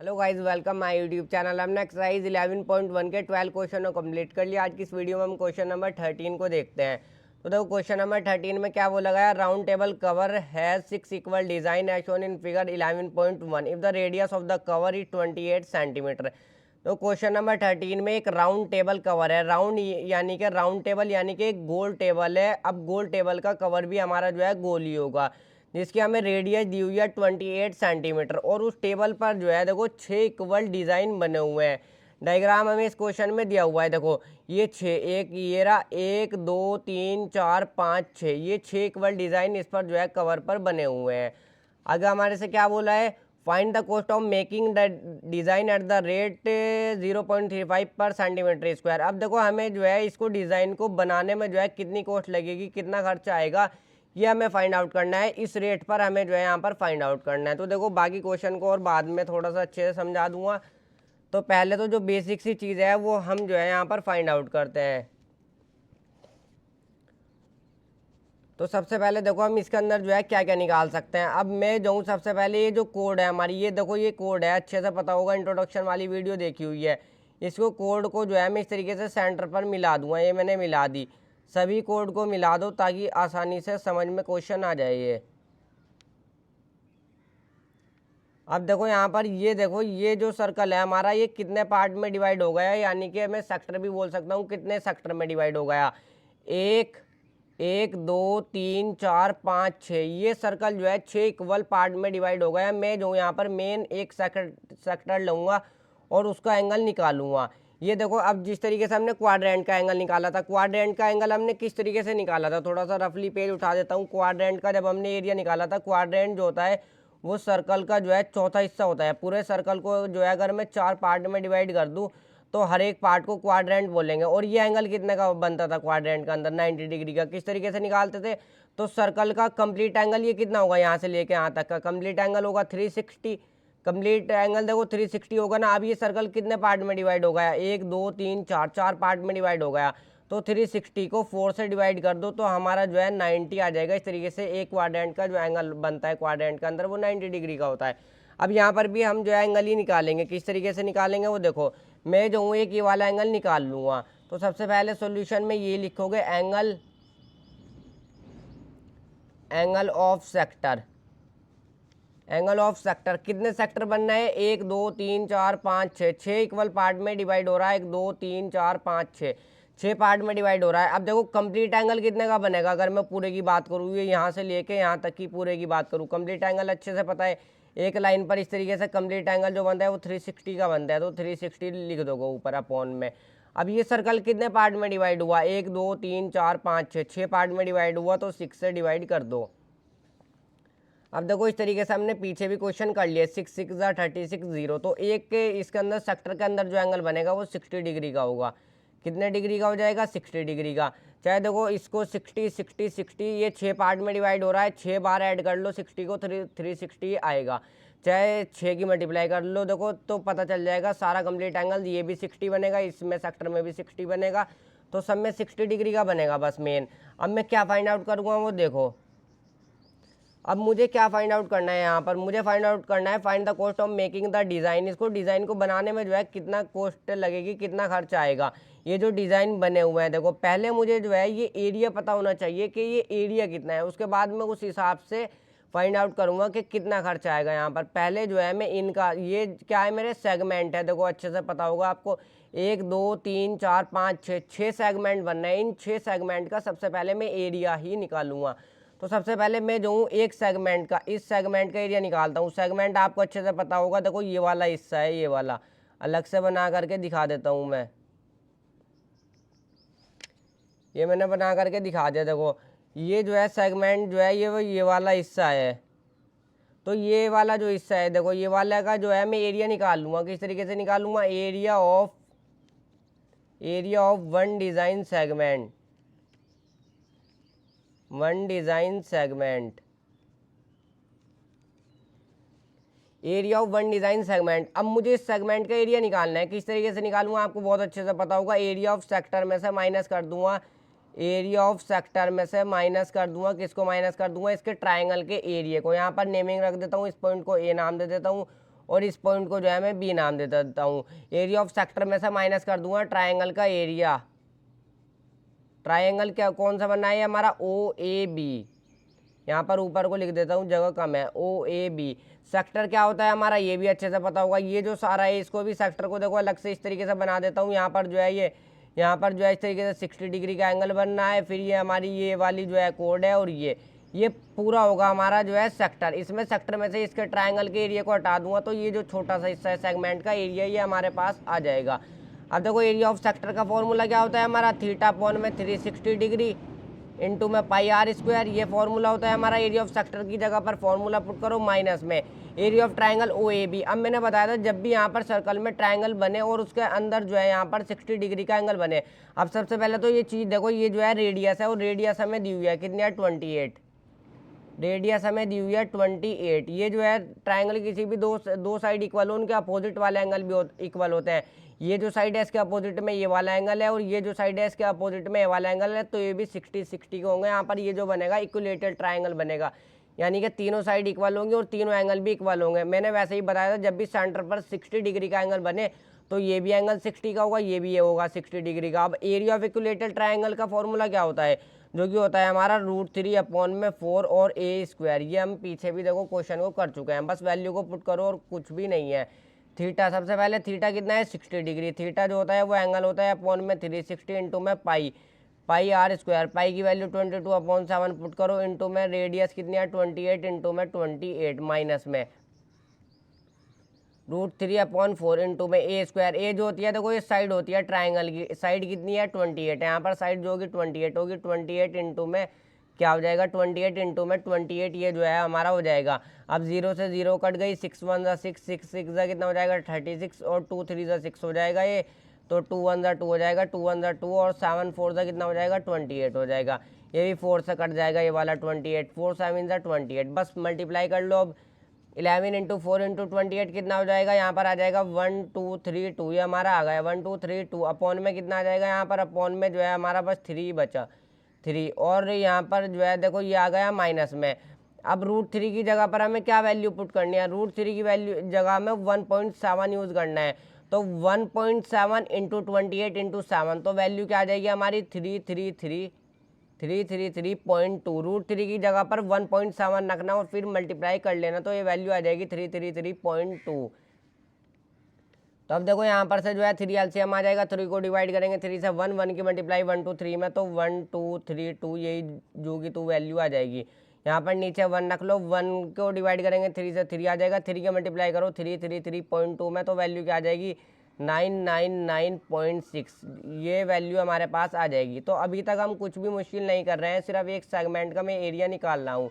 Hello guys, welcome my YouTube channel. हमने exercise 11.1 के 12 question को कंप्लीट कर लिया। आज की इस वीडियो में हम क्वेश्चन नंबर 13 को देखते हैं। तो देखो क्वेश्चन नंबर 13 में क्या बोला गया, round table cover has 6 equal design as shown in figure 11.1 if the radius of the cover is 28 centimetre. तो क्वेश्चन नंबर 13 में एक राउंड टेबल कवर है। राउंड यानी कि राउंड टेबल यानी कि एक गोल टेबल है। अब गोल टेबल का कवर भी हमारा जो है गोल ही होगा, जिसकी हमें रेडियस दी हुई है 28 सेंटीमीटर। और उस टेबल पर जो है देखो 6 इक्वल डिज़ाइन बने हुए हैं। डायग्राम हमें इस क्वेश्चन में दिया हुआ है। देखो ये 6, एक ये रहा, 1 2 3 4 5 6, ये 6 इक्वल डिज़ाइन इस पर जो है कवर पर बने हुए हैं। आगे हमारे से क्या बोला है, find the cost of making the design at the rate 0.35 पर सेंटीमीटर स्क्वायर। अब देखो हमें जो है इसको डिज़ाइन को बनाने में जो है कितनी कॉस्ट लगेगी, कितना खर्चा आएगा, ये हमें फाइंड आउट करना है। इस रेट पर हमें जो है यहाँ पर फाइंड आउट करना है। तो देखो बाकी क्वेश्चन को और बाद में थोड़ा सा अच्छे से समझा दूंगा। तो पहले तो जो बेसिक सी चीज़ है वो हम जो है यहाँ पर फाइंड आउट करते हैं। तो सबसे पहले देखो हम इसके अंदर जो है क्या क्या निकाल सकते हैं। अब मैं जाऊँ सबसे पहले, ये जो कोड है हमारी, ये देखो ये कोड है, अच्छे से पता होगा, इंट्रोडक्शन वाली वीडियो देखी हुई है। इसको कोड को जो है मैं इस तरीके से सेंटर पर मिला दूंगा। ये मैंने मिला दी। सभी कोड को मिला दो ताकि आसानी से समझ में क्वेश्चन आ जाए। ये अब देखो यहाँ पर, ये देखो ये जो सर्कल है हमारा, ये कितने पार्ट में डिवाइड हो गया, यानी कि मैं सेक्टर भी बोल सकता हूँ, कितने सेक्टर में डिवाइड हो गया। 1 1 2 3 4 5 6, ये सर्कल जो है 6 इक्वल पार्ट में डिवाइड हो गया। मैं जो यहाँ पर मेन एक सेक्टर लूँगा और उसका एंगल निकालूंगा। ये देखो अब जिस तरीके से हमने क्वाड्रेंट का एंगल निकाला था, क्वाड्रेंट का एंगल हमने किस तरीके से निकाला था, थोड़ा सा रफली पेज उठा देता हूँ। क्वाड्रेंट का जब हमने एरिया निकाला था, क्वाड्रेंट जो होता है वो सर्कल का जो है चौथा हिस्सा होता है। पूरे सर्कल को जो है अगर मैं 4 पार्ट में डिवाइड कर दूँ तो हर एक पार्ट को क्वाड्रेंट बोलेंगे। और ये एंगल कितने का बनता था क्वाड्रेंट का अंदर, 90 डिग्री का। किस तरीके से निकालते थे, तो सर्कल का कंप्लीट एंगल ये कितना होगा, यहाँ से लेके यहाँ तक का कंप्लीट एंगल होगा 360। कंप्लीट एंगल देखो 360 होगा ना। अब ये सर्कल कितने पार्ट में डिवाइड हो गया, 1 2 3 4, 4 पार्ट में डिवाइड हो गया। तो 360 को 4 से डिवाइड कर दो तो हमारा जो है 90 आ जाएगा। इस तरीके से एक क्वाड्रेंट का जो एंगल बनता है क्वाड्रेंट के अंदर वो 90 डिग्री का होता है। अब यहाँ पर भी हम जो है एंगल ही निकालेंगे। किस तरीके से निकालेंगे वो देखो, मैं जो हूँ एक ये वाला एंगल निकाल लूँगा। तो सबसे पहले सॉल्यूशन में ये लिखोगे, angle of sector. Angle of sector, कितने सेक्टर बनना है, 1 2 3 4 5 6, 6 इक्वल पार्ट में डिवाइड हो रहा है। 1 2 3 4 5 6, 6 पार्ट में डिवाइड हो रहा है। अब देखो कंप्लीट एंगल कितने का बनेगा, अगर मैं पूरे की बात करूँ, ये यहाँ से लेके यहाँ तक की पूरे की बात करूँ, कंप्लीट एंगल अच्छे से पता है। एक लाइन पर इस तरीके से कंप्लीट एंगल जो बनता है वो 360 का बनता है। तो 360 लिख दोगे ऊपर अपॉन में। अब ये सर्कल कितने पार्ट में डिवाइड हुआ, 1 2 3 4 5 6, 6 पार्ट में डिवाइड हुआ। तो 6 से डिवाइड कर दो। अब देखो इस तरीके से हमने पीछे भी क्वेश्चन कर लिया, 6 6 36 0। तो एक इसके अंदर सेक्टर के अंदर जो एंगल बनेगा वो 60 डिग्री का होगा। कितने डिग्री का हो जाएगा, 60 डिग्री का। चाहे देखो इसको 60 60 60, ये 6 पार्ट में डिवाइड हो रहा है, 6 बार ऐड कर लो 60 को, 360 आएगा। चाहे 6 की मल्टीप्लाई कर लो, देखो तो पता चल जाएगा सारा कंप्लीट एंगल। ये भी 60 बनेगा, इसमें सेक्टर में भी 60 बनेगा। तो सब में 60 डिग्री का बनेगा बस मेन। अब मैं क्या फाइंड आउट करूँगा वो देखो। अब मुझे क्या फाइंड आउट करना है, यहाँ पर मुझे फाइंड आउट करना है find the cost of making the design. इसको डिज़ाइन को बनाने में जो है कितना कॉस्ट लगेगी, कितना खर्चा आएगा। ये जो डिज़ाइन बने हुए हैं देखो, पहले मुझे जो है ये एरिया पता होना चाहिए कि ये एरिया कितना है। उसके बाद मैं उस हिसाब से फाइंड आउट करूँगा कि कितना खर्चा आएगा। यहाँ पर पहले जो है मैं इनका, ये क्या है, मेरे सेगमेंट है, देखो अच्छे से पता होगा आपको। 1 2 3 4 5 6, 6 सेगमेंट बनना है। इन 6 सेगमेंट का सबसे पहले मैं एरिया ही निकालूंगा। तो सबसे पहले मैं जो हूँ एक सेगमेंट का, इस सेगमेंट का एरिया निकालता हूँ। सेगमेंट आपको अच्छे से पता होगा, देखो ये वाला हिस्सा है, ये वाला अलग से बना करके दिखा देता हूँ मैं। ये मैंने बना करके दिखा दिया। देखो ये जो है सेगमेंट जो है ये वाला हिस्सा है। तो ये वाला जो हिस्सा है देखो, ये वाला का जो है मैं एरिया निकाल लूँगा। किस तरीके से निकालूंगा, area of one design segment, one design segment, area of one design segment. अब मुझे इस सेगमेंट का एरिया निकालना है। किस तरीके से निकालूंगा आपको बहुत अच्छे से पता होगा। एरिया ऑफ सेक्टर में से माइनस कर दूंगा, एरिया ऑफ सेक्टर में से माइनस कर दूंगा, किसको माइनस कर दूंगा, इसके ट्राइंगल के एरिया को। यहाँ पर नेमिंग रख देता हूँ, इस पॉइंट को ए नाम दे देता हूँ और इस पॉइंट को जो है मैं बी नाम दे देता हूँ। एरिया ऑफ सेक्टर में से माइनस कर दूंगा ट्राइंगल का एरिया। ट्राइंगल क्या कौन सा बनना है हमारा, ओ ए बी। यहाँ पर ऊपर को लिख देता हूँ, जगह कम है, ओ ए बी। सेक्टर क्या होता है हमारा, ये भी अच्छे से पता होगा। ये जो सारा है इसको भी सेक्टर को देखो अलग से इस तरीके से बना देता हूँ। यहाँ पर जो है यहाँ पर जो है इस तरीके से 60 डिग्री का एंगल बनना है। फिर ये हमारी ये वाली जो है कोड है और ये पूरा होगा हमारा जो है सेक्टर। इसमें सेक्टर में से इसके ट्राइंगल के एरिया को हटा दूंगा तो ये जो छोटा सा हिस्सा है सेगमेंट का एरिया ये हमारे पास आ जाएगा। अब देखो एरिया ऑफ सेक्टर का फॉर्मूला क्या होता है हमारा, थीटा अपॉन में 360 डिग्री इंटू में पाई आर स्क्वायर। ये फॉर्मूला होता है हमारा एरिया ऑफ सेक्टर की जगह पर फॉर्मूला पुट करो माइनस में area of triangle O A B. अब मैंने बताया था जब भी यहाँ पर सर्कल में ट्राइंगल बने और उसके अंदर जो है यहाँ पर 60 डिग्री का एंगल बने। अब सबसे पहले तो ये चीज़ देखो, ये जो है रेडियस है और रेडियस हमें दी हुई है कितनी है 28। रेडियस हमें दी हुई है 28। ये जो है ट्राइंगल किसी भी दो साइड इक्वल हो, उनके अपोजिट वाले एंगल भी इक्वल होते हैं। ये जो साइड है इसके अपोजिट में ये वाला एंगल है और ये जो साइड है इसके अपोजिट में ये वाला एंगल है, तो ये भी 60-60 के होंगे। यहाँ पर ये जो बनेगा इक्विलेटरल ट्राइंगल बनेगा, यानी कि तीनों साइड इक्वल होंगी और तीनों एंगल भी इक्वल होंगे। मैंने वैसे ही बताया था जब भी सेंटर पर 60 डिग्री का एंगल बने तो ये भी एंगल 60 का होगा, ये भी ये होगा 60 डिग्री का। अब एरिया ऑफ इक्विलेटरल ट्राइंगल का फॉर्मूला क्या होता है, जो कि होता है हमारा √3 अपॉन में 4 और ए स्क्वायर। ये हम पीछे भी देखो क्वेश्चन को कर चुके हैं, बस वैल्यू को पुट करो और कुछ भी नहीं है। थीटा सबसे पहले थीटा कितना है 60 डिग्री। थीटा जो होता है वो एंगल होता है अपॉन में 360 इंटू में पाई आर स्क्वायर। पाई की वैल्यू 22/7 पुट करो इंटू में रेडियस कितनी है 28 इंटू में 28 माइनस में √3/4 इंटू में ए स्क्वायर। ए जो होती है देखो ये साइड होती है ट्राइंगल की, साइड कितनी है 28 है। यहाँ पर साइड जो होगी 28 होगी, 28 इंटू में क्या हो जाएगा 28 इंटू में 28, ये जो है हमारा हो जाएगा। अब 0 से 0 कट गई, 6 1 ज़ा 6, 6 6 ज़ा कितना हो जाएगा 36 और 2 3 ज़ा 6 हो जाएगा ये, तो 2 1 ज़ा 2 हो जाएगा, 2 1 ज़ा 2 और 7 4 ज़ा कितना हो जाएगा 28 हो जाएगा। ये भी 4 से कट जाएगा ये वाला 28, 4 7 ज़ा 28। बस मल्टीप्लाई कर लो। अब 11 इंटू 4 इंटू 28 कितना हो जाएगा, यहाँ पर आ जाएगा 1 2 3 2, ये हमारा आ गया 1 2 3 2। अपॉन में कितना आ जाएगा, यहाँ पर अपॉन में जो है हमारा बस 3 बचा 3, और यहाँ पर जो है देखो ये आ गया माइनस में। अब √3 की जगह पर हमें क्या वैल्यू पुट करनी है, √3 की वैल्यू जगह में 1.7 यूज़ करना है। तो 1.7 इंटू 28 इंटू 7, तो वैल्यू क्या आ जाएगी हमारी 333.2। √3 की जगह पर 1.7 रखना और फिर मल्टीप्लाई कर लेना, तो ये वैल्यू आ जाएगी 333.2। तो अब देखो यहाँ पर से जो है 3 एलसीएम आ जाएगा, 3 को डिवाइड करेंगे 3 से 1 1 की मल्टीप्लाई 1 2 3 में, तो 1 2 3 2 यही जो की तो वैल्यू आ जाएगी। यहाँ पर नीचे 1 रख लो, 1 को डिवाइड करेंगे 3 से 3 आ जाएगा, 3 के मल्टीप्लाई करो 333.2 में, तो वैल्यू क्या आ जाएगी 999.6। ये वैल्यू हमारे पास आ जाएगी। तो अभी तक हम कुछ भी मुश्किल नहीं कर रहे हैं, सिर्फ एक सेगमेंट का मैं एरिया निकाल रहा हूँ।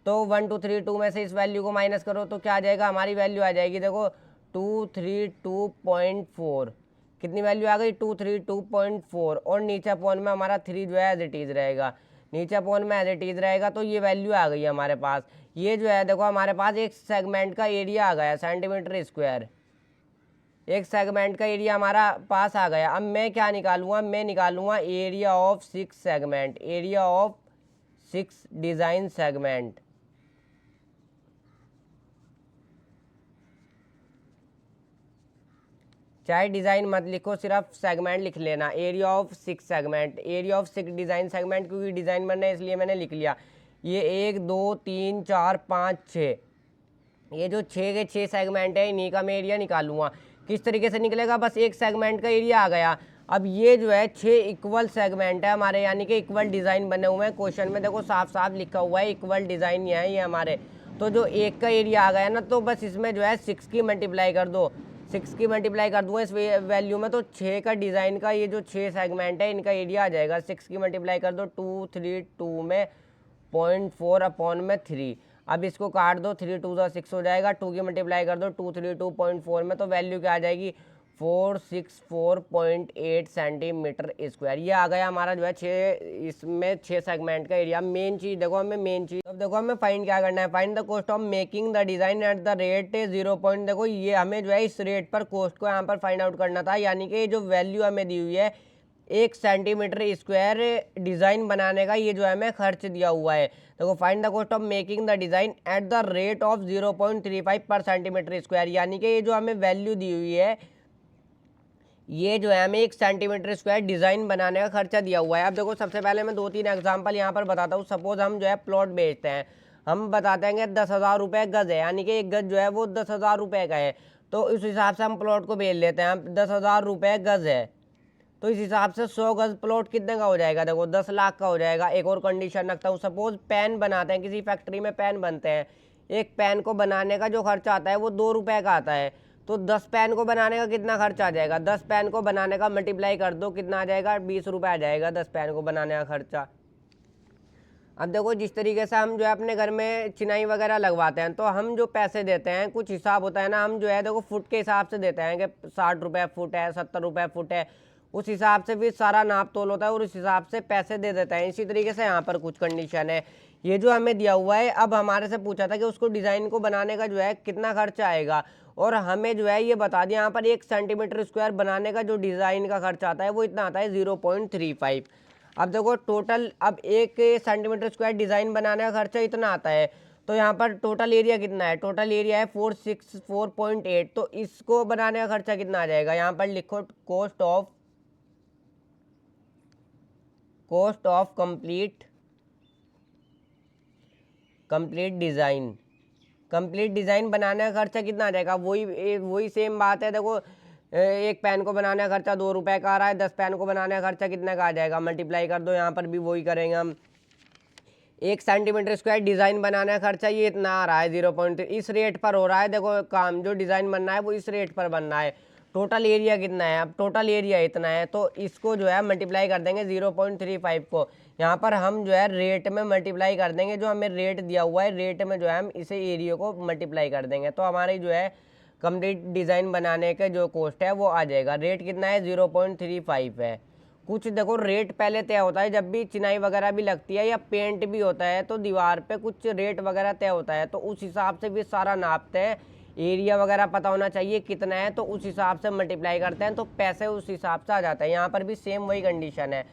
तो 1 2 3 2 में से इस वैल्यू को माइनस करो तो क्या आ जाएगा, हमारी वैल्यू आ जाएगी देखो 232.4। कितनी वैल्यू आ गई 232.4, और नीचे अपॉन में हमारा 3 जो है एज इट इज रहेगा, नीचे अपॉन में एज इट इज रहेगा, तो ये वैल्यू आ गई हमारे पास। ये जो है देखो हमारे पास एक सेगमेंट का एरिया आ गया सेंटीमीटर स्क्वायर, एक सेगमेंट का एरिया हमारा पास आ गया। अब मैं क्या निकालूंगा, मैं निकालूंगा area of 6 segment, area of 6 design segment. चाहे डिज़ाइन मत लिखो, सिर्फ सेगमेंट लिख लेना, area of 6 segment, area of 6 design segment, क्योंकि डिज़ाइन बनना है इसलिए मैंने लिख लिया। ये 1 2 3 4 5 6, ये जो 6 के 6 सेगमेंट है इन्हीं का मैं एरिया निकालूंगा। किस तरीके से निकलेगा, बस एक सेगमेंट का एरिया आ गया। अब ये जो है 6 इक्वल सेगमेंट है हमारे, यानी कि इक्वल डिज़ाइन बने हुए हैं। क्वेश्चन में देखो साफ साफ लिखा हुआ है इक्वल डिज़ाइन है ये हमारे। तो जो एक का एरिया आ गया ना, तो बस इसमें जो है 6 की मल्टीप्लाई कर दो, 6 की मल्टीप्लाई कर दूंगा इस वैल्यू में, तो 6 का डिज़ाइन का ये जो 6 सेगमेंट है इनका एरिया आ जाएगा। 6 की मल्टीप्लाई कर दो 232 में 0.4 अपॉन में 3। अब इसको काट दो, 3 2 ज़ा 6 हो जाएगा, 2 की मल्टीप्लाई कर दो 232.4 में, तो वैल्यू क्या आ जाएगी 464.8 सेंटीमीटर स्क्वायर। ये आ गया हमारा जो है 6, इसमें 6 सेगमेंट का एरिया। मेन चीज़ देखो हमें, मेन चीज़ अब देखो हमें फाइंड क्या करना है, find the cost of making the design at the rate 0 point. देखो ये हमें जो है इस रेट पर कॉस्ट को यहाँ पर फाइंड आउट करना था, यानी कि जो वैल्यू हमें दी हुई है 1 सेंटीमीटर स्क्वायर डिज़ाइन बनाने का ये जो है हमें खर्च दिया हुआ है। देखो find the cost of making the design at the rate of 0.35 पर सेंटीमीटर स्क्वायर, यानी कि ये जो हमें वैल्यू दी हुई है, ये जो है हमें 1 सेंटीमीटर स्क्वायर डिज़ाइन बनाने का खर्चा दिया हुआ है। अब देखो सबसे पहले मैं 2-3 एग्जांपल यहाँ पर बताता हूँ। सपोज हम जो है प्लॉट बेचते हैं, हम बताते हैं कि 10,000 रुपये गज़ है, यानी कि एक गज़ जो है वो 10,000 रुपये का है। तो उस हिसाब से हम प्लॉट को बेच लेते हैं। हम 10,000 रुपये गज़ है, तो इस हिसाब से 100 गज़ प्लॉट कितने का हो जाएगा? देखो 10 लाख का हो जाएगा। एक और कंडीशन रखता हूँ, सपोज पेन बनाते हैं, किसी फैक्ट्री में पेन बनते हैं, एक पेन को बनाने का जो खर्चा आता है वो 2 रुपये का आता है। तो 10 पेन को बनाने का कितना खर्चा आ जाएगा? 10 पेन को बनाने का मल्टीप्लाई कर दो, कितना आ जाएगा? 20 रुपये आ जाएगा 10 पेन को बनाने का खर्चा। अब देखो जिस तरीके से हम जो है अपने घर में चिनाई वगैरह लगवाते हैं, तो हम जो पैसे देते हैं कुछ हिसाब होता है ना, हम जो है देखो फुट के हिसाब से देते हैं कि 60 रुपये फुट है, 70 रुपये फुट है, उस हिसाब से भी सारा नाप तोल होता है और उस हिसाब से पैसे दे देते हैं। इसी तरीके से यहाँ पर कुछ कंडीशन है, ये जो हमें दिया हुआ है। अब हमारे से पूछा था कि उसको डिज़ाइन को बनाने का जो है कितना खर्चा आएगा, और हमें जो है ये बता दिया यहाँ पर 1 सेंटीमीटर स्क्वायर बनाने का जो डिज़ाइन का खर्चा आता है वो इतना आता है 0.35। अब देखो टोटल, अब 1 सेंटीमीटर स्क्वायर डिज़ाइन बनाने का खर्चा इतना आता है, तो यहाँ पर टोटल एरिया कितना है? टोटल एरिया है 464.8। तो इसको बनाने का खर्चा कितना आ जाएगा? यहाँ पर लिखो कॉस्ट ऑफ कंप्लीट डिज़ाइन बनाने का खर्चा कितना आ जाएगा? वही सेम बात है। देखो एक पेन को बनाने का खर्चा 2 रुपये का आ रहा है, 10 पेन को बनाने का खर्चा कितने का आ जाएगा? मल्टीप्लाई कर दो, यहाँ पर भी वही करेंगे हम। 1 सेंटीमीटर स्क्वायर डिज़ाइन बनाने का खर्चा ये इतना आ रहा है 0.3, इस रेट पर हो रहा है। देखो काम जो डिज़ाइन बनना है वो इस रेट पर बनना है। टोटल एरिया कितना है? अब टोटल एरिया इतना है, तो इसको जो है मल्टीप्लाई कर देंगे 0.35 को, यहाँ पर हम जो है रेट में मल्टीप्लाई कर देंगे। जो हमें रेट दिया हुआ है, रेट में जो है हम इसे एरिया को मल्टीप्लाई कर देंगे, तो हमारी जो है कंप्लीट डिज़ाइन बनाने का जो कॉस्ट है वो आ जाएगा। रेट कितना है? 0.35 है। कुछ देखो रेट पहले तय होता है, जब भी चिनाई वगैरह भी लगती है या पेंट भी होता है तो दीवार पे कुछ रेट वगैरह तय होता है, तो उस हिसाब से भी सारा नापते हैं। एरिया वगैरह पता होना चाहिए कितना है, तो उस हिसाब से मल्टीप्लाई करते हैं, तो पैसे उस हिसाब से आ जाता है। यहाँ पर भी सेम वही कंडीशन है।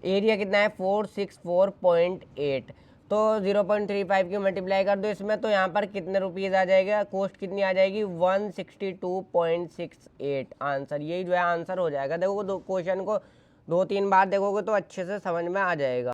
एरिया कितना है? 464.8, तो 0.35 की मल्टीप्लाई कर दो इसमें, तो यहाँ पर कितने रुपीज़ आ जाएगा? कॉस्ट कितनी आ जाएगी? 162.68 आंसर। यही जो है आंसर हो जाएगा। देखो क्वेश्चन को 2-3 बार देखोगे तो अच्छे से समझ में आ जाएगा।